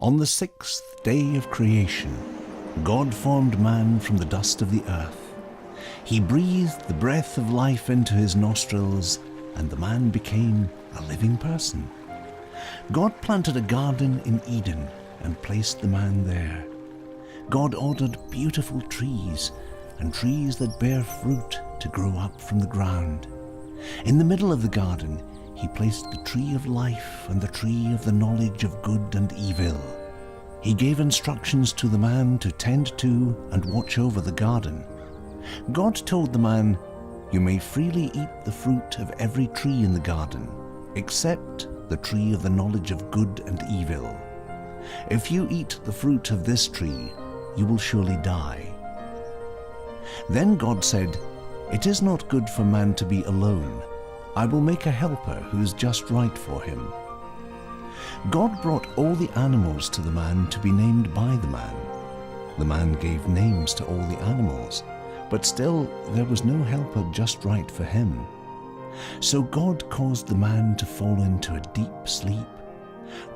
On the 6th day of creation, God formed man from the dust of the earth. He breathed the breath of life into his nostrils, and the man became a living person. God planted a garden in Eden and placed the man there. God ordered beautiful trees and trees that bear fruit to grow up from the ground. In the middle of the garden, he placed the tree of life and the tree of the knowledge of good and evil. He gave instructions to the man to tend to and watch over the garden. God told the man, "You may freely eat the fruit of every tree in the garden, except the tree of the knowledge of good and evil. If you eat the fruit of this tree, you will surely die." Then God said, "It is not good for man to be alone. I will make a helper who is just right for him." God brought all the animals to the man to be named by the man. The man gave names to all the animals, but still there was no helper just right for him. So God caused the man to fall into a deep sleep.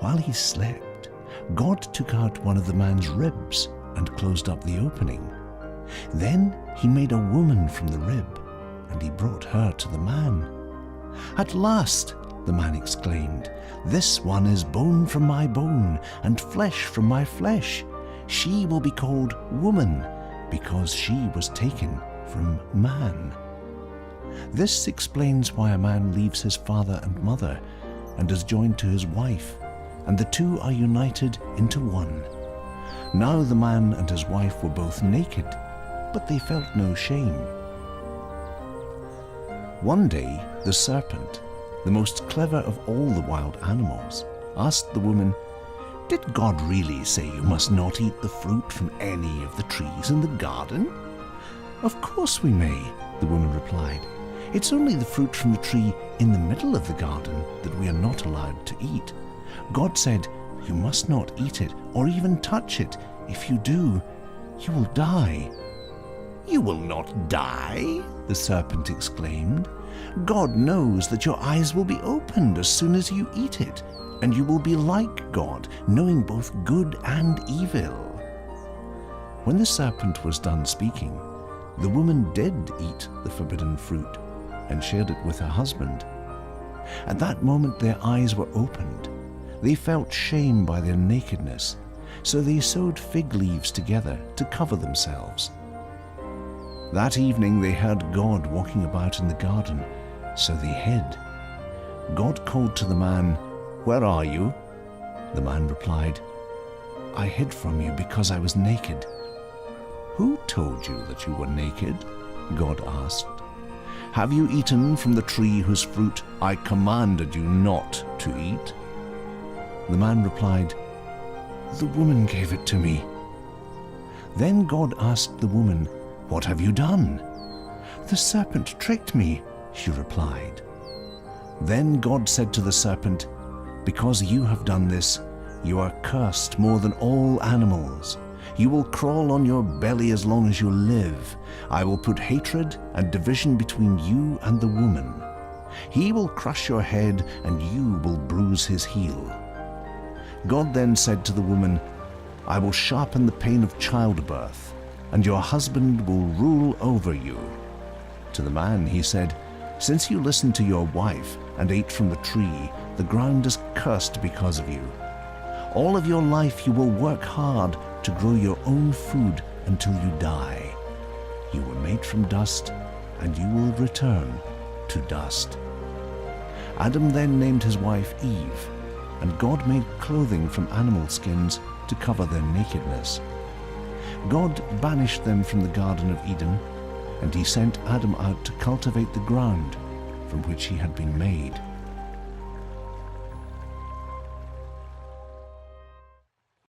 While he slept, God took out one of the man's ribs and closed up the opening. Then he made a woman from the rib, and he brought her to the man. "At last," the man exclaimed, "this one is bone from my bone and flesh from my flesh. She will be called woman, because she was taken from man." This explains why a man leaves his father and mother and is joined to his wife, and the two are united into one. Now the man and his wife were both naked, but they felt no shame. One day, the serpent, the most clever of all the wild animals, asked the woman, "Did God really say you must not eat the fruit from any of the trees in the garden?" "Of course we may," the woman replied. "It's only the fruit from the tree in the middle of the garden that we are not allowed to eat. God said, 'You must not eat it or even touch it. If you do, you will die.'" "You will not die," the serpent exclaimed. "God knows that your eyes will be opened as soon as you eat it, and you will be like God, knowing both good and evil." When the serpent was done speaking, the woman did eat the forbidden fruit and shared it with her husband. At that moment their eyes were opened. They felt shame by their nakedness, so they sewed fig leaves together to cover themselves. That evening they heard God walking about in the garden, so they hid. God called to the man, "Where are you?" The man replied, "I hid from you because I was naked." "Who told you that you were naked?" God asked. "Have you eaten from the tree whose fruit I commanded you not to eat?" The man replied, "The woman gave it to me." Then God asked the woman, "What have you done?" "The serpent tricked me," she replied. Then God said to the serpent, "Because you have done this, you are cursed more than all animals. You will crawl on your belly as long as you live. I will put hatred and division between you and the woman. He will crush your head, and you will bruise his heel." God then said to the woman, "I will sharpen the pain of childbirth, and your husband will rule over you." To the man he said, "Since you listened to your wife and ate from the tree, the ground is cursed because of you. All of your life you will work hard to grow your own food until you die. You were made from dust, and you will return to dust." Adam then named his wife Eve, and God made clothing from animal skins to cover their nakedness. God banished them from the Garden of Eden, and he sent Adam out to cultivate the ground from which he had been made.